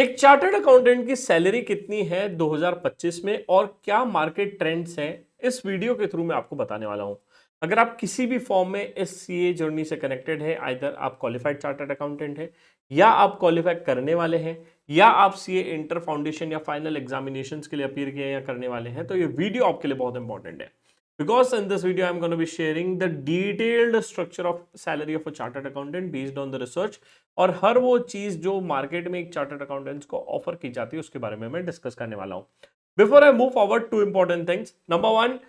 एक chartered accountant की salary कितनी है 2025 में और क्या मार्केट ट्रेंड्स हैं, इस वीडियो के थ्रू मैं आपको बताने वाला हूं। अगर आप किसी भी फॉर्म में इस सीए जर्नी से कनेक्टेड है, आइदर आप क्वालिफाइड चार्टर्ड अकाउंटेंट है या आप क्वालिफाई करने वाले हैं या आप सीए इंटर फाउंडेशन या फाइनल एग्जामिनेशंस के लिए अपीयर किए या करने वाले हैं, तो ये वीडियो आपके लिए बहुत इंपॉर्टेंट है। Because in this video, I'm going to be sharing the detailed structure of salary of a chartered accountant based on the research और हर वो चीज जो मार्केट में एक चार्टर्ड अकाउंटेंट्स को ऑफर की जाती है उसके बारे में मैं डिस्कस करने वाला हूं। Before I move forward, two important things. Number one,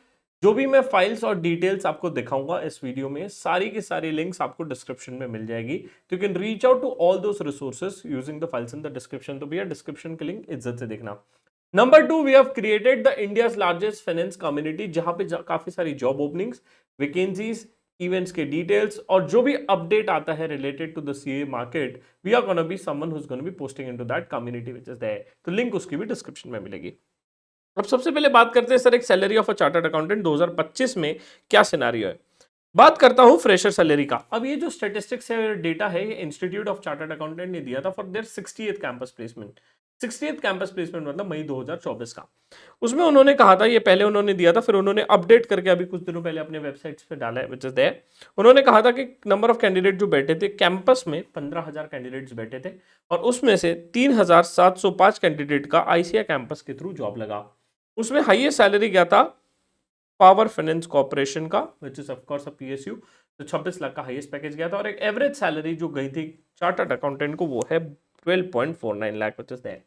जो भी मैं फाइल्स और डिटेल्स आपको दिखाऊंगा इस वीडियो में, सारी की सारी लिंक्स आपको डिस्क्रिप्शन में मिल जाएगी। तो you can reach out to all those resources using the files in the description. तो भैया डिस्क्रिप्शन की लिंक इज्जत से देखना। Number two, we have created the India's largest finance community, जहां पे काफी सारी जॉब ओपनिंग्स, वैकेंसीज, इवेंट्स के डिटेल्स और जो भी अपडेट आता है related to the CA market, we are gonna be someone who is gonna be posting into that community which is there. तो लिंक उसकी भी डिस्क्रिप्शन में मिलेगी। अब सबसे पहले बात करते हैं सर, एक salary of a chartered accountant 2025 में क्या सिनेरियो है। बात करता हूं फ्रेशर सैलरी का। अब ये जो स्टेटिस्टिक्स है, डेटा है, ये इंस्टीट्यूट ऑफ चार्टर्ड अकाउंटेंट ने दिया था for their 60th campus placement. 60th campus placement मतलब मई 2024 का। उसमें उन्होंने कहा था, ये पहले उन्होंने दिया था, फिर उन्होंने अपडेट करके अभी कुछ दिनों पहले अपने वेबसाइट्स पे डाला है व्हिच इज देयर। उन्होंने कहा था कि नंबर ऑफ कैंडिडेट जो बैठे थे कैंपस में, 15,000 कैंडिडेट्स बैठे थे और उसमें से 3,705 कैंडिडेट का आईसीआई कैंपस के थ्रू जॉब लगा। उसमें हाईएस्ट सैलरी क्या था, पावर फाइनेंस कॉर्पोरेशन का, which is of course a PSU, तो 26 लाख का हाईएस्ट पैकेज गया था। और एक एवरेज सैलरी जो गई थी चार्टर्ड अकाउंटेंट को, वो है 12.49 lakh, which is there.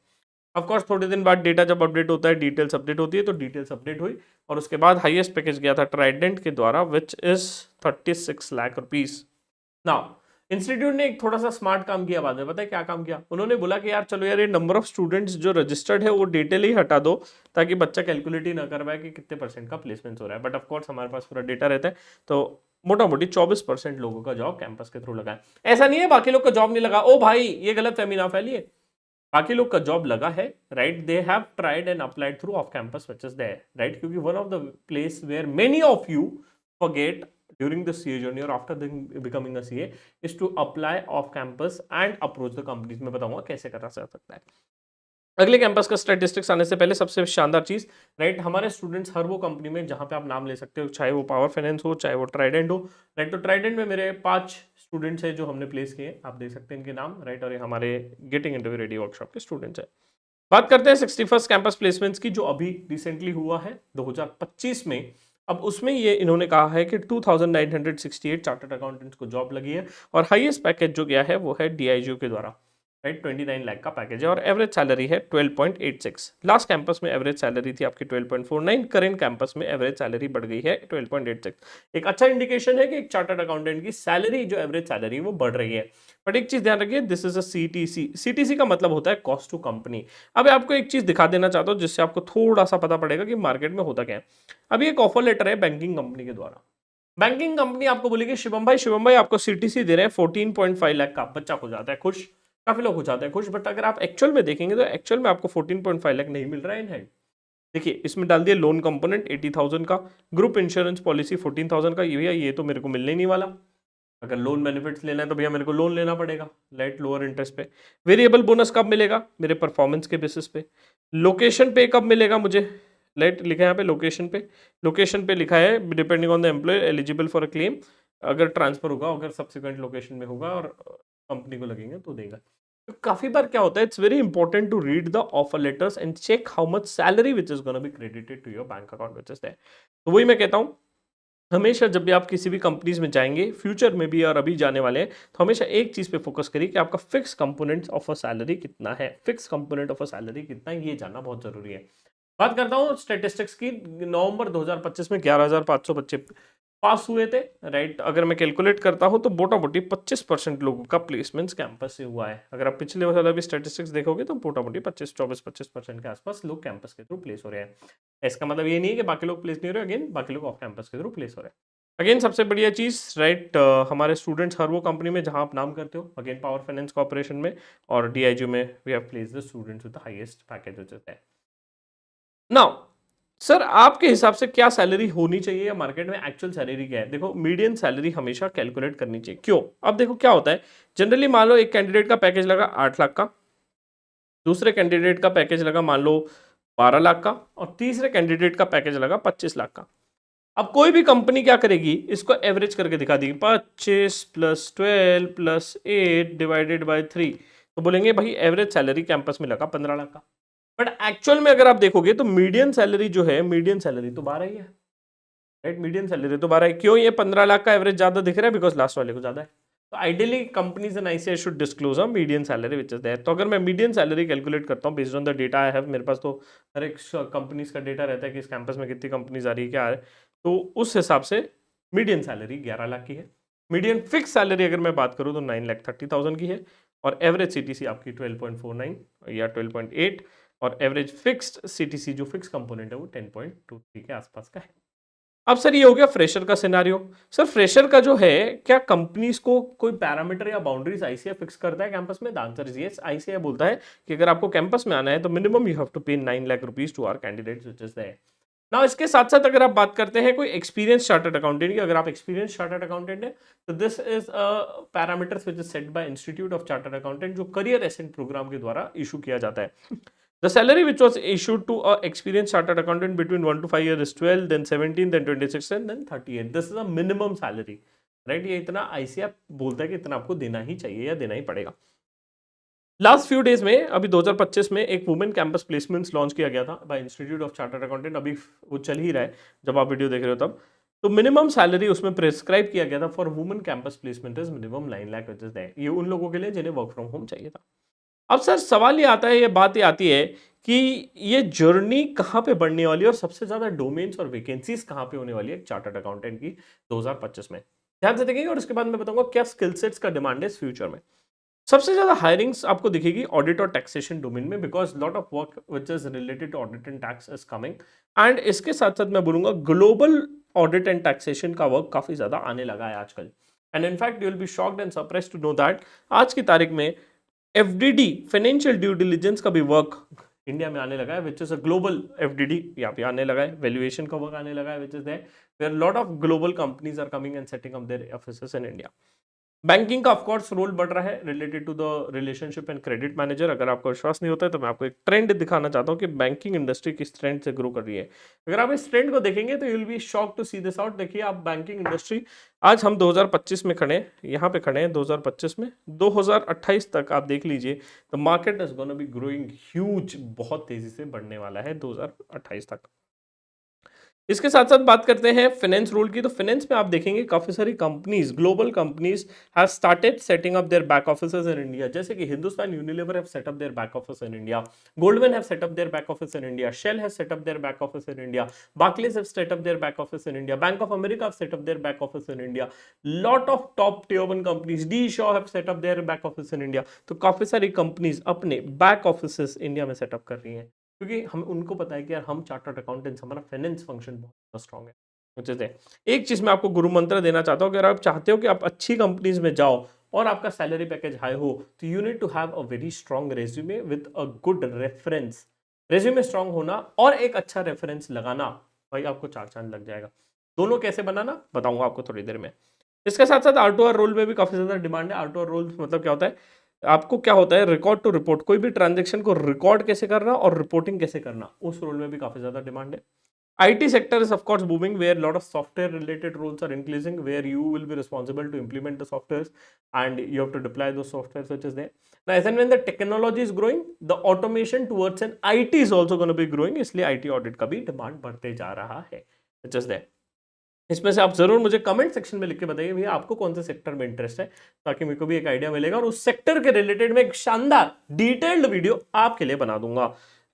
Of course थोड़े दिन बाद डेटा जब अपडेट होता है, डिटेल्स अपडेट होती है, तो डिटेल्स अपडेट हुई और उसके बाद हाईएस्ट पैकेज गया था ट्राइडेंट के द्वारा, which is 36 lakh rupees. Now institute ने एक थोड़ा सा स्मार्ट काम किया बाद में, पता है क्या काम किया? उन्होंने बोला कि यार चलो यार, ये नंबर ऑफ स्टूडेंट्स जो रजिस्टर्ड है वो डिटेल ही हटा दो, ताकि बच्चा कैलकुलेट ही ना कर पाए कि कितने परसेंट का प्लेसमेंट हो रहा है। बट ऑफ कोर्स हमारे पास पूरा डेटा रहता है, तो मोटा मोटी 24% लोगों का जॉब कैंपस के थ्रू लगा है। ऐसा नहीं है बाकी लोग का जॉब नहीं लगा, ओ भाई ये गलत फहमी ना फैलिए। बाकी लोग का जॉब लगा है, right? They have tried and applied through off campus which is there, right? क्योंकि one of the place where many of you forget during the CA journey or after becoming a CA is to apply off campus and approach the companies। मैं बताऊंगा कैसे करा जा सकता है। अगले campus का स्टैटिस्टिक्स आने से पहले सबसे शानदार चीज, राइट, हमारे स्टूडेंट्स हर वो कंपनी में जहां पे आप नाम ले सकते हो, चाहे वो पावर फाइनेंस हो, चाहे वो ट्राइडेंट हो, राइट? तो ट्राइडेंट में मेरे 5 स्टूडेंट्स हैं जो हमने प्लेस किए, आप देख सकते हैं इनके नाम, राइट? और ये हमारे गेटिंग इंटरव्यू रेडी वर्कशॉप के स्टूडेंट्स हैं। बात करते हैं 61st कैंपस प्लेसमेंट्स की, जो अभी रिसेंटली हुआ है 2025 में। अब उसमें ये इन्होंने कहा है कि 2968 चार्टर्ड अकाउंटेंट्स को जॉब लगी है और हाईएस्ट पैकेज जो गया है वो है डीआईजीओ के द्वारा, राइट? 29 लाख का पैकेज है और एवरेज सैलरी है 12.86। लास्ट कैंपस में एवरेज सैलरी थी आपकी 12.49, करेंट कैंपस में एवरेज सैलरी बढ़ गई है 12.86। एक अच्छा इंडिकेशन है कि एक चार्टर्ड अकाउंटेंट की सैलरी, जो एवरेज सैलरी, वो बढ़ रही है। बट एक चीज ध्यान रखिए, this is a CTC. CTC का मतलब होता है कॉस्ट टू कंपनी। अब आपको एक चीज दिखा देना चाहता हूं जिससे आपको थोड़ा सा पता पड़ेगा कि मार्केट में होता क्या है। अभी एक ऑफर लेटर है बैंकिंग कंपनी के द्वारा। बैंकिंग कंपनी आपको बोलेगी शिवम भाई आपको सीटीसी दे रहे हैं 14.5 लाख का। बच्चा हो जाता है खुश, काफी लोग हो जाते हैं खुश। बट अगर आप एक्चुअल में देखेंगे तो एक्चुअल में आपको 14.5 लाख नहीं मिल रहा है इन हैंड। देखिए इसमें डाल दिया लोन कंपोनेंट 80,000 का, ग्रुप इंश्योरेंस पॉलिसी 14,000 का। ये भैया ये तो मेरे को मिलने ही नहीं वाला। अगर लोन बेनिफिट्स लेना है तो भैया मेरे को लोन लेना पड़ेगा, लाइट लोअर इंटरेस्ट पे। वेरिएबल बोनस कब मिलेगा? मेरे परफॉर्मेंस के बेसिस पे। लोकेशन पे कब मिलेगा मुझे? लाइट लिखा है यहाँ पे लोकेशन पे। लोकेशन पे लिखा है depending on the employ eligible for a claim. अगर ट्रांसफर होगा, अगर सब्सिक्वेंट लोकेशन में होगा और कंपनी को लगेंगे तो देगा। तो काफी बार क्या होता है, it's very important to read the offer letters and check how much salary which is gonna be credited to your bank account which is there. तो वही मैं कहता हूँ, हमेशा जब भी आप किसी भी कंपनीज में जाएंगे, फ्यूचर में भी और अभी जाने वाले हैं, तो हमेशा एक चीज पे फोकस करिए कि आपका fix component of a salary कितना है। Fix component of a salary कितना है, ये जानना बहुत जरूरी है। बात करता हूँ स्टेटिस्टिक्स की। नवंबर 2025 में 11,500 बच्चे पास हुए थे, राइट? अगर मैं कैलकुलेट करता हूँ तो मोटा मोटी 25% लोगों का प्लेसमेंट्स कैंपस से हुआ है। अगर आप पिछले वाला भी स्टेटिस्टिक्स देखोगे तो मोटा मोटी 25% के आसपास लोग कैंपस के थ्रू प्लेस हो रहे हैं। इसका मतलब ये नहीं है कि बाकी लोग प्लेस नहीं हो रहे, अगेन बाकी लोग ऑफ कैंपस के थ्रू प्लेस हो रहे हैं। अगेन सबसे बढ़िया चीज, राइट, हमारे स्टूडेंट्स हर वो कंपनी में जहां आप नाम करते हो, अगेन पावर फाइनेंस कॉर्पोरेशन में और डीआईजी में, we have placed the students with the highest package which is there. Now sir, आपके हिसाब से क्या सैलरी होनी चाहिए या मार्केट में एक्चुअल सैलरी क्या है? देखो मीडियन सैलरी हमेशा कैलकुलेट करनी चाहिए। क्यों? अब देखो क्या होता है, जनरली मान लो एक कैंडिडेट का पैकेज लगा 8 लाख का, दूसरे कैंडिडेट का पैकेज लगा मान लो 12 लाख का, और तीसरे कैंडिडेट का पैकेज लगा 25 लाख का। अब कोई भी कंपनी क्या करेगी, इसको एवरेज करके दिखा देगी, 25 प्लस 12 प्लस 8 डिवाइडेड बाई 3, तो बोलेंगे भाई एवरेज सैलरी कैंपस में लगा 15 लाख का। बट एक्चुअल में अगर आप देखोगे तो मीडियन सैलरी जो है, मीडियन सैलरी तो 12 ही है, राइट। मीडियन सैलरी तो 12 है। क्यों ये 15 लाख का एवरेज ज्यादा दिख रहा है? बिकॉज लास्ट वाले को ज्यादा है। तो ideally companies and ICI should disclose a median salary which is there. तो अगर मैं मीडियन सैलरी कैलकुलेट करता हूँ based on the data I have, मेरे पास तो हर एक कंपनीज का डेटा रहता है कि इस कैंपस में कितनी कंपनीज आ रही है, क्या है, तो उस हिसाब से मीडियन सैलरी 11 लाख की है। मीडियन फिक्स सैलरी अगर मैं बात करूँ तो 9,30,000 की है, और एवरेज सीटीसी आपकी 12.49 या 12.8, और एवरेज फिक्स्ड सीटीसी जो फिक्स कंपोनेंट है वो 10.23 के आसपास का है। अब सर ये हो गया फ्रेशर का सिनारियो। सर फ्रेशर का जो है, क्या कंपनीज को कोई पैरामीटर या बाउंड्रीज आईसीआई फिक्स करता है कैंपस में? The answer is yes. ICI बोलता है कि अगर आपको कैंपस में आना है तो minimum you have to pay 9 lakh rupees to our candidates which is there. Now इसके साथ साथ अगर आप बात करते हैं कोई एक्सपीरियंस चार्टर्ड अकाउंटेंट की, अगर आप एक्सपीरियंस चार्टर्ड अकाउंटेंट है तो this is parameters which is set bye institute of chartered accountant, जो करियर एसेंट प्रोग्राम के द्वारा इशू किया जाता है। The salary which was issued to a experienced chartered accountant between 1 to 5 years is 12, then 17, then 26, and then 38. This is a minimum salary, right? ये इतना ICI बोलता है कि इतना आपको देना ही चाहिए या देना ही पड़ेगा। लास्ट फ्यू डेज में, अभी 2025 में एक वुमेन कैंपस प्लेसमेंट्स लॉन्च किया गया था bye institute of chartered accountant. अभी वो चल ही रहा है जब आप वीडियो देख रहे हो तब। तो मिनिमम सैलरी उसमें प्रिस्क्राइब किया गया था for women campus placement is minimum 9 lakh which is there. ये उन लोगों के लिए जिन्हें वर्क फ्रॉम होम चाहिए था। अब सर सवाल ये आता है, ये बात ये आती है कि ये जर्नी कहाँ पे बढ़ने वाली है और सबसे ज्यादा डोमेन्स और वैकेंसीज कहाँ पे होने वाली है चार्टर्ड अकाउंटेंट की 2025 में। ध्यान से देखेंगे और उसके बाद मैं बताऊंगा क्या स्किल सेट्स का डिमांड है इस फ्यूचर में। सबसे ज्यादा हायरिंग्स आपको दिखेगी ऑडिट और टैक्सेशन डोमेन में, because lot of work which is related to audit and tax is coming. And इसके साथ साथ मैं बोलूंगा ग्लोबल ऑडिट एंड टैक्सेशन का वर्क काफी ज्यादा आने लगा है आजकल। And in fact you will be shocked and surprised to know that आज की तारीख में एफडीडी फाइनेंशियल ड्यू डिलिजेंस का भी वर्क इंडिया में आने लगा है, which is a global FDD यहाँ पे आने लगा है। वैल्यूएशन का वर्क आने लगा है, which is there where lot of global companies are coming and setting up their offices in India. Banking का ऑफकोर्स रोल बढ़ रहा है related to the relationship and credit manager. अगर आपको विश्वास नहीं होता है तो मैं आपको एक ट्रेंड दिखाना चाहता हूँ कि बैंकिंग इंडस्ट्री किस ट्रेंड से ग्रो कर रही है। अगर आप इस ट्रेंड को देखेंगे तो you will be shock to see this out. देखिए आप बैंकिंग इंडस्ट्री, आज हम 2025 में खड़े हैं, यहाँ पे खड़े हैं 2025 में, 2028 तक आप देख लीजिए the market is gonna B growing huge, बहुत तेजी से बढ़ने वाला है 2028 तक। इसके साथ साथ बात करते हैं फाइनेंस रोल की, तो फाइनेंस में आप देखेंगे काफी सारी companies, global companies have started setting up their back offices in India. जैसे कि Hindustan Unilever have set up their back office in India, Goldman have set up their back office in India, Shell have set up their back office in India, Barclays have set up their back office in India, bank of America have set up their back office in India, lot of top tier 1 companies, D Shaw have set up their back office in India. तो काफी सारी companies अपने back offices India में setup कर रही हैं, क्योंकि हम उनको पता है कि यार हम चार्टर्ड अकाउंटेंट्स, हमारा फाइनेंस फंक्शन बहुत स्ट्रॉन्ग है। मुझे एक चीज मैं आपको गुरु मंत्र देना चाहता हूँ, अगर आप चाहते हो कि आप अच्छी कंपनीज में जाओ और आपका सैलरी पैकेज हाई हो, तो you need to have a very strong resume with a good reference. Resume strong होना और एक अच्छा रेफरेंस लगाना, भाई आपको 4 चांद लग जाएगा। दोनों कैसे बनाना बताऊंगा आपको थोड़ी देर में। इसके साथ साथ आर रोल में भी काफी ज्यादा डिमांड है। आर रोल मतलब क्या होता है, आपको क्या होता है, रिकॉर्ड टू रिपोर्ट, कोई भी ट्रांजेक्शन को रिकॉर्ड कैसे करना और रिपोर्टिंग कैसे करना, उस रोल में भी काफी ज्यादा डिमांड है। IT sector is of course booming, where a lot of software related roles are increasing, where you will be responsible to implement the softwares and you have to deploy those softwares which is there. Now as and when the technology is growing, the automation towards an IT is also going to be growing, इसलिए IT audit का भी demand बढ़ते जा रहा है which is there. इसमें से आप जरूर मुझे कमेंट सेक्शन में लिख के बताइए भैया आपको कौन से सेक्टर में इंटरेस्ट है, ताकि मेरे को भी एक आइडिया मिलेगा और उस सेक्टर के रिलेटेड में एक शानदार डिटेल्ड वीडियो आपके लिए बना दूंगा,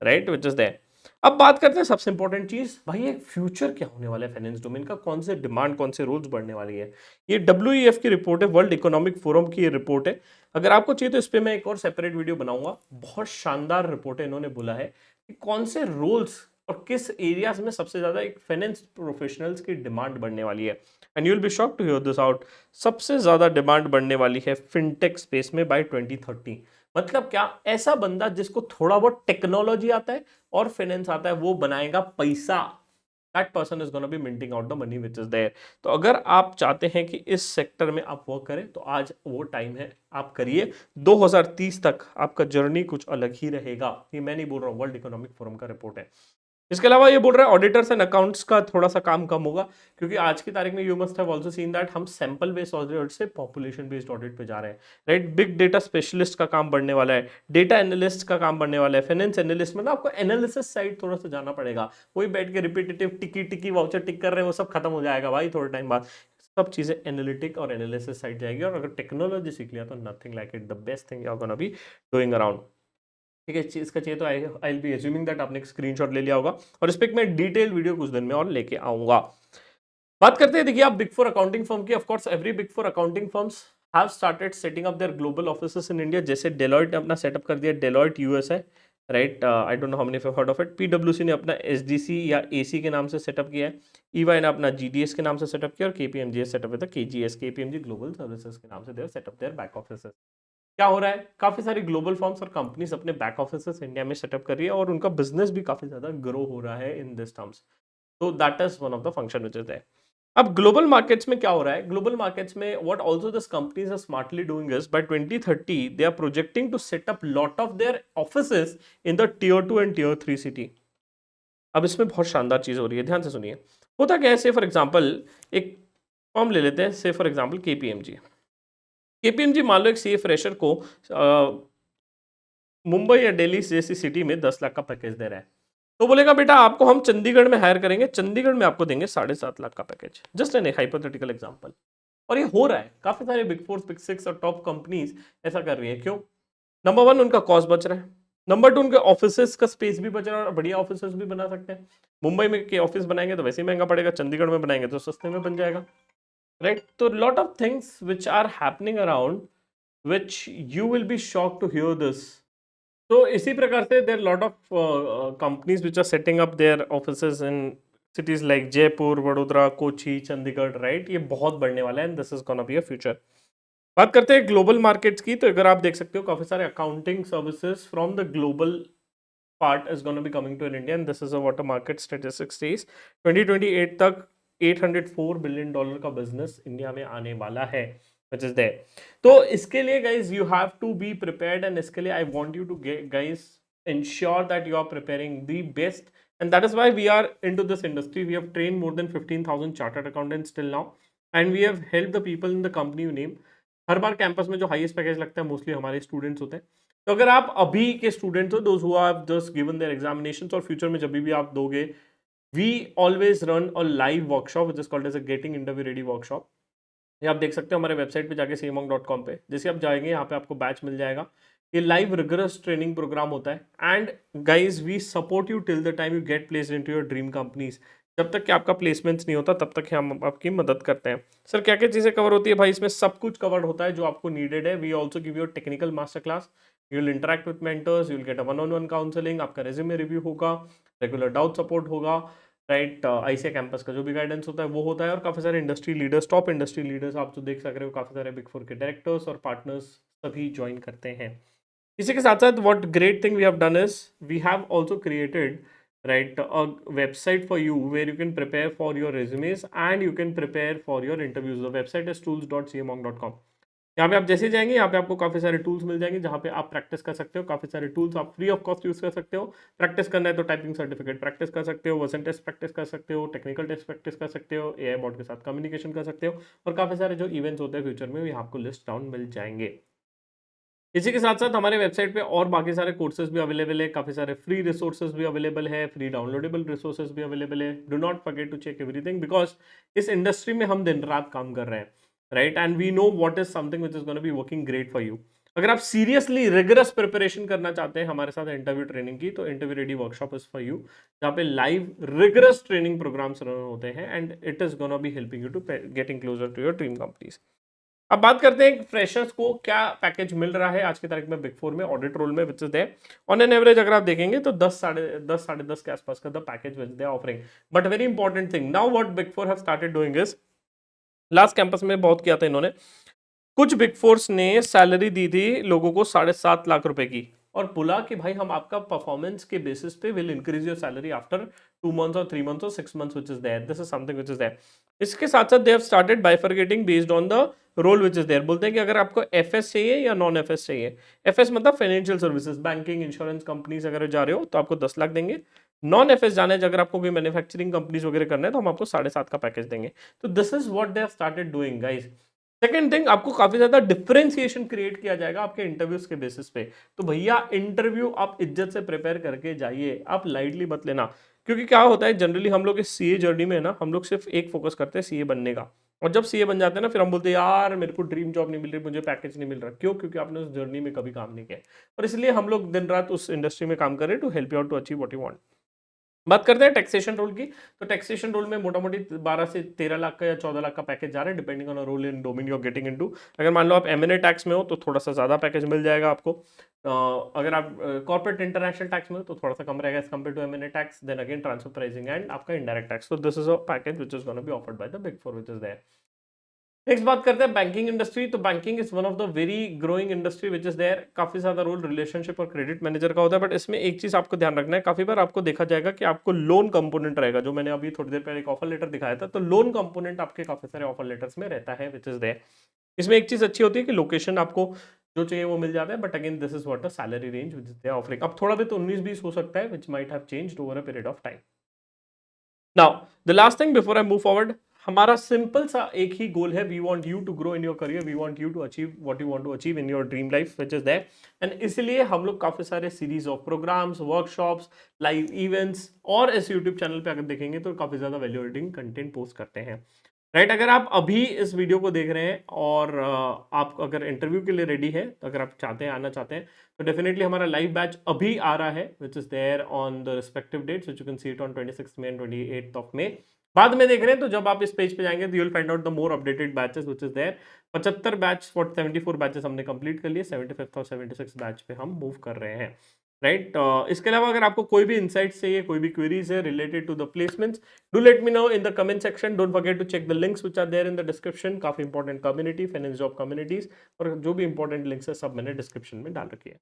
राइट, विच इज देयर। अब बात करते हैं सबसे इंपॉर्टेंट चीज, भाई एक फ्यूचर क्या होने वाला है फाइनेंस डोमेन का, कौन से डिमांड, कौन से रूल्स बढ़ने वाली है। ये WEF की रिपोर्ट है, वर्ल्ड इकोनॉमिक फोरम की ये रिपोर्ट है। अगर आपको चाहिए तो इस पे मैं एक और सेपरेट वीडियो बनाऊंगा। बहुत शानदार रिपोर्ट है, इन्होंने बोला है कि कौन से रोल्स और किस एरियाज में सबसे ज्यादा एक फाइनेंस प्रोफेशनल्स की डिमांड बढ़ने वाली है। And you will be shocked to hear this out, सबसे ज्यादा डिमांड बढ़ने वाली है फिनटेक स्पेस में बाय 2030। मतलब क्या, ऐसा बंदा जिसको थोड़ा बहुत टेक्नोलॉजी आता है और फाइनेंस आता है, वो बनाएगा पैसा। That person is gonna be minting out the money which is there. तो अगर आप चाहते हैं कि इस सेक्टर में आप वर्क करें तो आज वो टाइम है, आप करिए। 2030 तक आपका जर्नी कुछ अलग ही रहेगा। ये मैं नहीं बोल रहा हूँ, वर्ल्ड इकोनॉमिक फोरम का रिपोर्ट है। इसके अलावा ये बोल रहा है ऑडिटर्स एंड अकाउंट्स का थोड़ा सा काम कम होगा, क्योंकि आज की तारीख में you must have also seen that हम सैंपल बेस्ड ऑडिट से पॉपुलेशन बेस्ड ऑडिट पे जा रहे हैं, राइट। बिग डेटा स्पेशलिस्ट का काम बढ़ने वाला है, डेटा एनालिस्ट का काम बढ़ने वाला है, फाइनेंस एनालिस्ट में ना आपको एनालिसिस साइड थोड़ा सा जाना पड़ेगा। वही बैठ के रिपीटेटिव टिकी टिकी वाउचर टिक कर रहे हैं, वो सब खत्म हो जाएगा भाई थोड़े टाइम बाद। सब चीजें एनालिटिक और एनालिसिस साइड जाएगी, और अगर टेक्नोलॉजी सीख लिया तो nothing like it, the best thing you are gonna be doing around. ठीक है, इसका चाहिए तो I will be assuming that आपने एक स्क्रीनशॉट ले लिया होगा, और इस पे मैं डिटेल वीडियो कुछ दिन में और लेके आऊंगा। बात करते हैं, देखिए आप बिग फोर अकाउंटिंग फर्म की। Of course every big four accounting firms have started setting up their global offices in India. जैसे डेलॉयट ने अपना सेटअप कर दिया, डेलॉयट यूएस है, right. I don't know how many of you heard of it. पीडब्ल्यूसी ने अपना SDC या एसी के नाम से सेटअप किया है, ईवाई ने अपना जीडीएस के नाम से सेटअप किया, और केपीएमजी सेटअप है केजीएस, केपीएमजी ग्लोबल सर्विसेज के नाम से their setup their back offices. क्या हो रहा है, काफी सारी ग्लोबल फर्म्स और कंपनीज अपने बैक ऑफिसेस इंडिया में सेटअप कर रही है, और उनका बिजनेस भी काफी ज्यादा ग्रो हो रहा है इन दिस टर्म्स। तो that is one of the function which is there. अब ग्लोबल मार्केट्स में क्या हो रहा है, ग्लोबल मार्केट्स में what also this companies are smartly doing is by 2030 they are projecting to set up lot of their offices in the tier 2 and tier 3 city. अब इसमें बहुत शानदार चीज हो रही है, ध्यान से सुनिए। होता क्या है, से फॉर एग्जांपल एक फॉर्म ले लेते हैं, से फॉर एग्जांपल केपीएमजी। केपीएमजी मान लो एक सीए फ्रेशर को मुंबई या दिल्ली जैसी सिटी में 10 लाख का पैकेज दे रहा है, तो बोलेगा बेटा आपको हम चंडीगढ़ में हायर करेंगे, चंडीगढ़ में आपको देंगे 7.5 लाख का package. Just an hypothetical example. और ये हो रहा है, काफी सारे बिग फोर, बिग सिक्स और टॉप कंपनीज ऐसा कर रही है। क्यों? नंबर वन, उनका कॉस्ट बच रहा है। नंबर टू, उनके ऑफिसेस का स्पेस भी बच रहा है, और बढ़िया ऑफिसेस भी बना सकते हैं। मुंबई में के ऑफिस बनाएंगे तो वैसे ही महंगा पड़ेगा, चंडीगढ़ में बनाएंगे तो सस्ते में बन जाएगा, राइट। तो lot of things which are happening around which you will be shock to hear this. तो इसी प्रकार से there lot of companies which are setting up their offices in cities like Jaipur, Vadodara, Kochi, Chandigarh, right. ये बहुत बढ़ने वाला है, and this is gonna be a future. बात करते हैं ग्लोबल मार्केट्स की, तो अगर आप देख सकते हो काफी सारे accounting services from the global part is gonna be coming to India, and this is what a market statistics says. 2028 तक $804 बिलियन का बिजनेस इंडिया में आने वाला है, which is there. तो इसके लिए guys you have to be prepared, and इसके लिए I want you to guys ensure that you are preparing the best, and that is why we are into this industry. We have trained more than 15,000 chartered accountants till now, and we have helped the people in the company you name. Her bar campus में जो highest package लगता है mostly हमारे students होते हैं। तो अगर आप अभी के स्टूडेंट हो, those who have just given their examinations, और फ्यूचर में जब भी आप दोगे, we always run a live workshop which is called as a getting interview ready workshop. ये आप देख सकते हो हमारे वेबसाइट पे जाके cmonk.com पे, जैसे आप जाएंगे यहाँ पे आपको बैच मिल जाएगा। ये लाइव रिगरस ट्रेनिंग प्रोग्राम होता है, and guys we support you till the time you get placed into your dream companies. जब तक कि आपका प्लेसमेंट्स नहीं होता तब तक हम आपकी मदद करते हैं। सर क्या क्या चीज़ें कवर होती है भाई? इसमें सब कुछ कवर होता है जो आपको नीडेड है। We also give you technical master class, you will interact with mentors, you will get a one on one counselling, आपका रेज्यूमे रिव्यू होगा, रेगुलर डाउट सपोर्ट होगा, राइट। आईसीए कैंपस का जो भी गाइडेंस होता है वो होता है, और काफ़ी सारे industry leaders, top industry leaders आप जो देख सक रहे हो, काफ़ी सारे बिग फोर के डायरेक्टर्स और पार्टनर्स सभी ज्वाइन करते हैं। इसी के साथ साथ what great thing we have done is we have also created right a website for you where you can prepare for your resumes and you can prepare for your interviews. The website is tools.cmonk.com। यहाँ पे आप जैसे जाएंगे, यहाँ पे आपको काफी सारे टूल्स मिल जाएंगे जहाँ पे आप प्रैक्टिस कर सकते हो। काफी सारे टूल्स आप फ्री ऑफ कॉस्ट यूज कर सकते हो। प्रैक्टिस करना है तो टाइपिंग सर्टिफिकेट प्रैक्टिस कर सकते हो, वर्सन टेस्ट प्रैक्टिस कर सकते हो, टेक्निकल टेस्ट प्रैक्टिस कर सकते हो, एआई बॉट के साथ कम्युनिकेशन कर सकते हो, और काफी सारे जो इवेंट्स होते हैं फ्यूचर में भी आपको लिस्ट डाउन मिल जाएंगे। इसी के साथ साथ हमारे वेबसाइट पे और बाकी सारे कोर्सेज भी अवेलेबल है, काफी सारे फ्री रिसोर्सेज भी अवेलेबल है, फ्री डाउनलोडेबल रिसोर्सेज भी अवेलेबल है। Do not forget to check everything, because इस इंडस्ट्री में हम दिन रात काम कर रहे हैं, right, and we know what is something which is gonna be working great for you. अगर आप सीरियसली रिगरस प्रिपरेशन करना चाहते हैं हमारे साथ इंटरव्यू ट्रेनिंग की, तो interview ready workshop is for you, जहाँ पे live rigorous training programs run होते हैं, and it is gonna be helping you to getting closer to your dream companies. अब बात करते हैं फ्रेशर्स को क्या पैकेज मिल रहा है आज की तारीख में बिग फोर में ऑडिट रोल में, which is there on an average अगर आप देखेंगे तो 10 साढ़े 10 के आसपास का the package which they offering. But very important thing now what big four have started doing is, last campus में बहुत किया था इन्होंने, कुछ बिग फोर्स ने सैलरी दी थी लोगों को 7.5 लाख रुपए की, और बोला कि भाई हम आपका परफॉर्मेंस के बेसिस पे will increase your salary after 2 months और 3 months और 6 months which is there, this is something which is there. इसके साथ साथ they have started bifurcating based on the role which is there. बोलते हैं कि अगर आपको एफएस चाहिए या नॉन एफएस चाहिए, एफएस मतलब financial services, banking, insurance companies अगर जा रहे हो तो आपको 10 लाख देंगे। नॉन एफएस जाना है अगर आपको कोई मैन्युफैक्चरिंग कंपनीज वगैरह करना है तो हम आपको 7.5 का पैकेज देंगे। तो this is what they have started doing guys. Second thing, आपको काफी ज्यादा डिफरेंशिएशन क्रिएट किया जाएगा आपके इंटरव्यूज के बेसिस पे। तो भैया इंटरव्यू आप इज्जत से प्रिपेयर करके जाइए, आप लाइटली मत लेना। क्योंकि क्या होता है जनरली हम लोग इस सीए जर्नी में है ना, हम लोग सिर्फ एक फोकस करते हैं सीए बनने का। और जब सीए बन जाते हैं ना फिर हम बोलते हैं यार मेरे को ड्रीम जॉब नहीं मिल रही, मुझे पैकेज नहीं मिल रहा। क्यों? क्योंकि आपने उस जर्नी में कभी काम नहीं किया। और इसलिए हम लोग दिन रात उस इंडस्ट्री में काम कर रहे हैं to help you out to achieve what you want. बात करते हैं टैक्सेशन रोल की। तो टैक्सेशन रोल में मोटा मोटी 12 से 13 लाख का या 14 लाख का पैकेज जा रहा है depending on role in domain you are getting into. अगर मान लो आप एमएनए टैक्स में हो तो थोड़ा सा ज्यादा पैकेज मिल जाएगा आपको। अगर आप कॉर्पोरेट इंटरनेशनल टैक्स में हो तो थोड़ा सा कम रहेगा as compare to M and A tax. Then again transfer pricing and आपका इंडायरेक्ट टैक्स। तो this is a package which is gonna be offered by the big four which is there. Next बात करते हैं बैंकिंग इंडस्ट्री। तो banking is one of the very growing industry which is there. काफी ज्यादा role relationship और credit manager का होता है, बट इसमें एक चीज आपको ध्यान रखना है, काफी बार आपको देखा जाएगा कि आपको लोन कंपोनेंट रहेगा। जो मैंने अभी थोड़ी देर पहले एक ऑफर लेटर दिखाया था, तो लोन कंपोनेंट आपके काफी सारे ऑफर लेटर्स में रहता है विच इज देयर। इसमें एक चीज अच्छी होती है कि लोकेशन आपको जो चाहिए वो मिल जाता है, but again this is what a salary range which is there offering. अब थोड़ा भी तो 19-20 हो सकता है which might have changed over a period of time. Now the last thing before I move forward, हमारा सिंपल सा एक ही गोल है, we want you to grow in your career, we want you to achieve what you want to achieve in your dream life which is that. And इसलिए हम लोग काफी सारे series of programs, workshops, live events और इस YouTube channel पे अगर देखेंगे तो काफी ज्यादा वैल्यू एडिंग कंटेंट पोस्ट करते हैं। राइट, अगर आप अभी इस वीडियो को देख रहे हैं और आप अगर इंटरव्यू के लिए रेडी है, तो अगर आप चाहते हैं, आना चाहते हैं, तो डेफिनेटली हमारा लाइव बैच अभी आ रहा है which is there on the respective dates which you can see it on 26 May and 28 of May. बाद में देख रहे हैं तो जब आप इस पेज पे जाएंगे तो you will find out the more updated batches which is there. 75 batch 74 batches हमने कंप्लीट कर लिए, 75th और 76 बैच पे हम मूव कर रहे हैं। राइट, इसके अलावा अगर आपको कोई भी इंसाइट्स चाहिए, कोई भी क्वेरीज है related to the placements, do let me know in the comment section. Don't forget to check the links which are there in the description. काफी important community, finance job communities और जो भी important links है सब मैंने description में डाल रखी है।